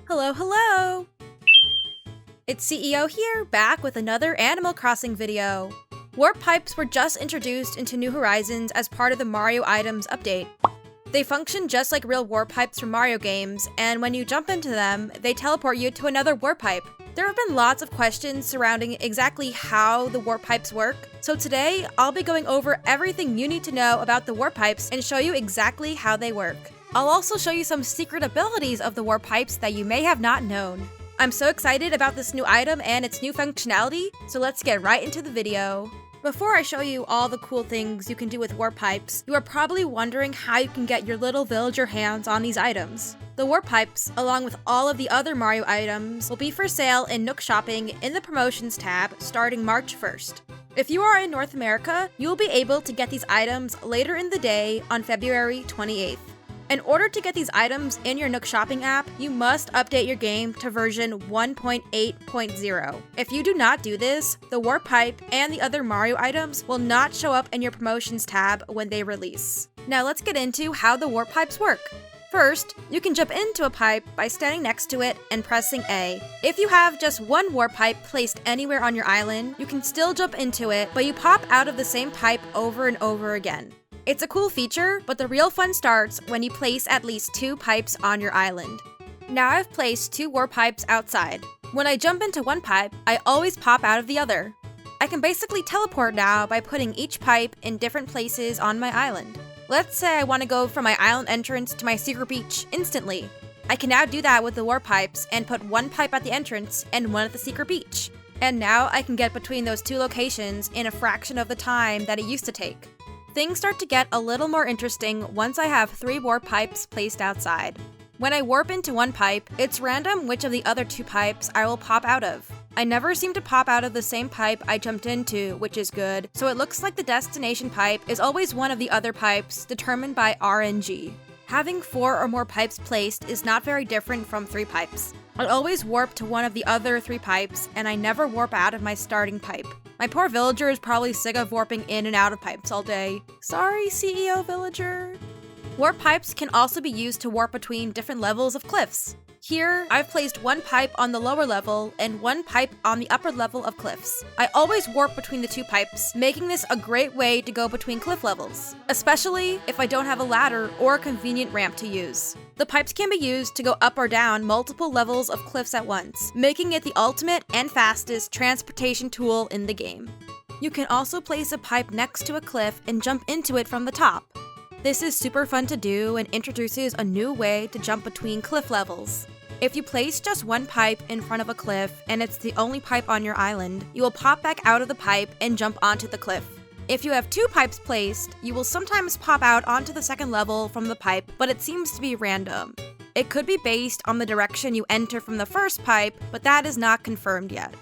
Hello, hello! It's CEO here, back with another Animal Crossing video. Warp pipes were just introduced into New Horizons as part of the Mario Items update. They function just like real warp pipes from Mario games, and when you jump into them, they teleport you to another warp pipe. There have been lots of questions surrounding exactly how the warp pipes work, so today I'll be going over everything you need to know about the warp pipes and show you exactly how they work. I'll also show you some secret abilities of the warp pipes that you may have not known. I'm so excited about this new item and its new functionality, so let's get right into the video. Before I show you all the cool things you can do with warp pipes, you are probably wondering how you can get your little villager hands on these items. The warp pipes, along with all of the other Mario items, will be for sale in Nook Shopping in the Promotions tab starting March 1st. If you are in North America, you will be able to get these items later in the day on February 28th. In order to get these items in your Nook Shopping app, you must update your game to version 1.8.0. If you do not do this, the warp pipe and the other Mario items will not show up in your Promotions tab when they release. Now let's get into how the warp pipes work. First, you can jump into a pipe by standing next to it and pressing A. If you have just one warp pipe placed anywhere on your island, you can still jump into it, but you pop out of the same pipe over and over again. It's a cool feature, but the real fun starts when you place at least 2 pipes on your island. Now I've placed 2 warp pipes outside. When I jump into one pipe, I always pop out of the other. I can basically teleport now by putting each pipe in different places on my island. Let's say I want to go from my island entrance to my secret beach instantly. I can now do that with the warp pipes and put one pipe at the entrance and one at the secret beach. And now I can get between those 2 locations in a fraction of the time that it used to take. Things start to get a little more interesting once I have 3 warp pipes placed outside. When I warp into one pipe, it's random which of the other 2 pipes I will pop out of. I never seem to pop out of the same pipe I jumped into, which is good, so it looks like the destination pipe is always one of the other pipes determined by RNG. Having 4 or more pipes placed is not very different from 3 pipes. I always warp to one of the other 3 pipes, and I never warp out of my starting pipe. My poor villager is probably sick of warping in and out of pipes all day. Sorry, CEO villager. Warp pipes can also be used to warp between different levels of cliffs. Here, I've placed 1 pipe on the lower level and 1 pipe on the upper level of cliffs. I always warp between the 2 pipes, making this a great way to go between cliff levels, especially if I don't have a ladder or a convenient ramp to use. The pipes can be used to go up or down multiple levels of cliffs at once, making it the ultimate and fastest transportation tool in the game. You can also place a pipe next to a cliff and jump into it from the top. This is super fun to do and introduces a new way to jump between cliff levels. If you place just 1 pipe in front of a cliff and it's the only pipe on your island, you will pop back out of the pipe and jump onto the cliff. If you have 2 pipes placed, you will sometimes pop out onto the second level from the pipe, but it seems to be random. It could be based on the direction you enter from the first pipe, but that is not confirmed yet.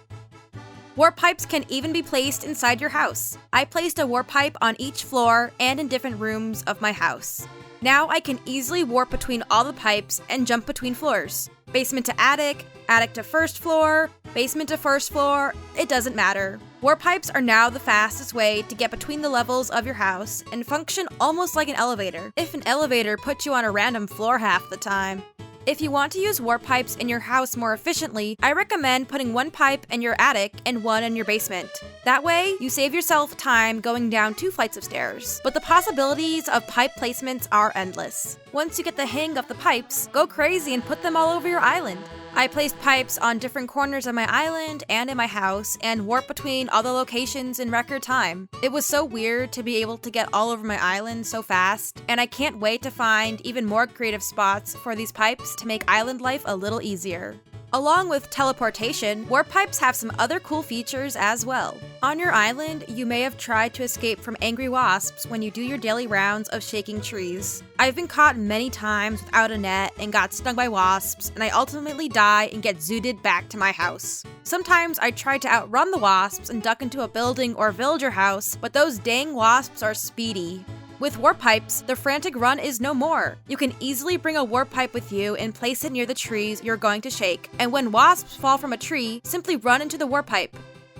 Warp pipes can even be placed inside your house. I placed a warp pipe on each floor and in different rooms of my house. Now I can easily warp between all the pipes and jump between floors. Basement to attic, attic to first floor, basement to first floor, it doesn't matter. Warp pipes are now the fastest way to get between the levels of your house and function almost like an elevator, if an elevator puts you on a random floor half the time. If you want to use warp pipes in your house more efficiently, I recommend putting 1 pipe in your attic and 1 in your basement. That way, you save yourself time going down 2 flights of stairs. But the possibilities of pipe placements are endless. Once you get the hang of the pipes, go crazy and put them all over your island. I placed pipes on different corners of my island and in my house and warped between all the locations in record time. It was so weird to be able to get all over my island so fast, and I can't wait to find even more creative spots for these pipes to make island life a little easier. Along with teleportation, warp pipes have some other cool features as well. On your island, you may have tried to escape from angry wasps when you do your daily rounds of shaking trees. I've been caught many times without a net and got stung by wasps, and I ultimately die and get zooted back to my house. Sometimes I try to outrun the wasps and duck into a building or villager house, but those dang wasps are speedy. With warp pipes, the frantic run is no more. You can easily bring a warp pipe with you and place it near the trees you're going to shake, and when wasps fall from a tree, simply run into the warp pipe.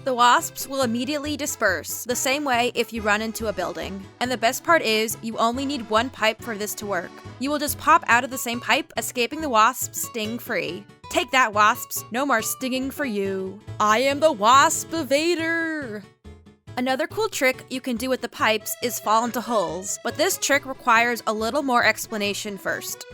The wasps will immediately disperse, the same way if you run into a building. And the best part is, you only need 1 pipe for this to work. You will just pop out of the same pipe, escaping the wasps sting-free. Take that, wasps! No more stinging for you. I am the wasp evader! Another cool trick you can do with the pipes is fall into holes, but this trick requires a little more explanation first.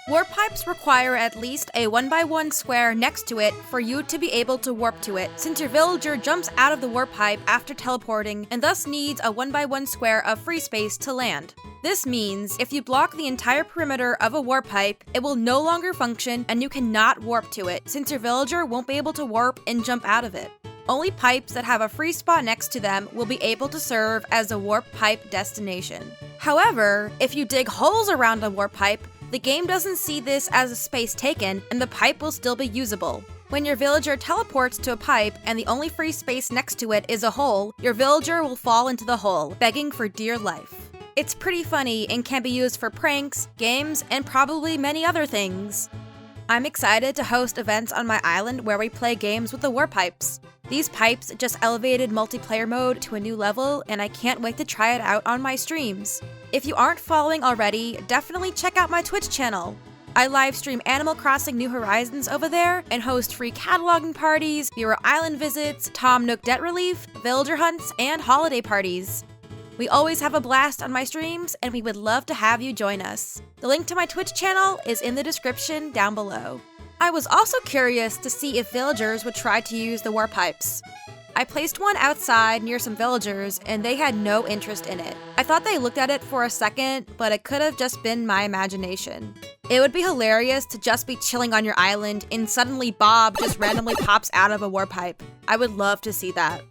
Warp pipes require at least a 1x1 square next to it for you to be able to warp to it, since your villager jumps out of the warp pipe after teleporting and thus needs a 1x1 square of free space to land. This means if you block the entire perimeter of a warp pipe, it will no longer function and you cannot warp to it, since your villager won't be able to warp and jump out of it. Only pipes that have a free spot next to them will be able to serve as a warp pipe destination. However, if you dig holes around a warp pipe, the game doesn't see this as a space taken and the pipe will still be usable. When your villager teleports to a pipe and the only free space next to it is a hole, your villager will fall into the hole, begging for dear life. It's pretty funny and can be used for pranks, games, and probably many other things. I'm excited to host events on my island where we play games with the warp pipes. These pipes just elevated multiplayer mode to a new level, and I can't wait to try it out on my streams. If you aren't following already, definitely check out my Twitch channel. I livestream Animal Crossing New Horizons over there and host free cataloging parties, viewer island visits, Tom Nook debt relief, villager hunts, and holiday parties. We always have a blast on my streams, and we would love to have you join us. The link to my Twitch channel is in the description down below. I was also curious to see if villagers would try to use the warp pipes. I placed one outside near some villagers, and they had no interest in it. I thought they looked at it for a second, but it could have just been my imagination. It would be hilarious to just be chilling on your island, and suddenly Bob just randomly pops out of a warp pipe. I would love to see that.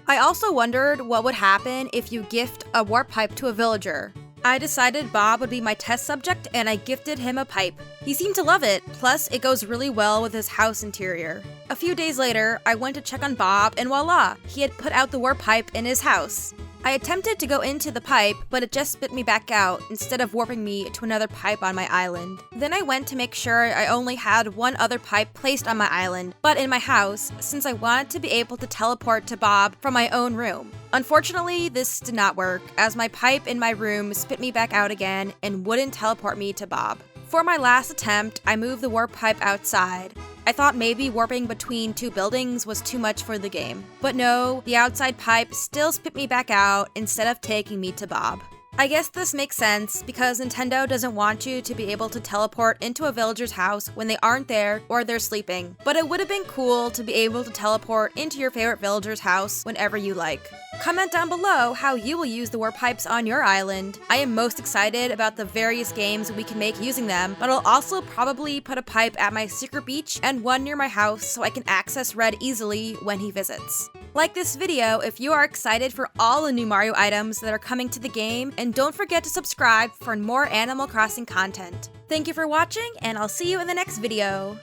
I also wondered what would happen if you gift a warp pipe to a villager. I decided Bob would be my test subject and I gifted him a pipe. He seemed to love it, plus it goes really well with his house interior. A few days later, I went to check on Bob and voila, he had put out the warp pipe in his house. I attempted to go into the pipe, but it just spit me back out instead of warping me to another pipe on my island. Then I went to make sure I only had one other pipe placed on my island, but in my house, since I wanted to be able to teleport to Bob from my own room. Unfortunately, this did not work, as my pipe in my room spit me back out again and wouldn't teleport me to Bob. For my last attempt, I moved the warp pipe outside. I thought maybe warping between two buildings was too much for the game. But no, the outside pipe still spit me back out instead of taking me to Bob. I guess this makes sense because Nintendo doesn't want you to be able to teleport into a villager's house when they aren't there or they're sleeping. But it would have been cool to be able to teleport into your favorite villager's house whenever you like. Comment down below how you will use the warp pipes on your island. I am most excited about the various games we can make using them, but I'll also probably put a pipe at my secret beach and one near my house so I can access Red easily when he visits. Like this video if you are excited for all the new Mario items that are coming to the game, and don't forget to subscribe for more Animal Crossing content. Thank you for watching, and I'll see you in the next video.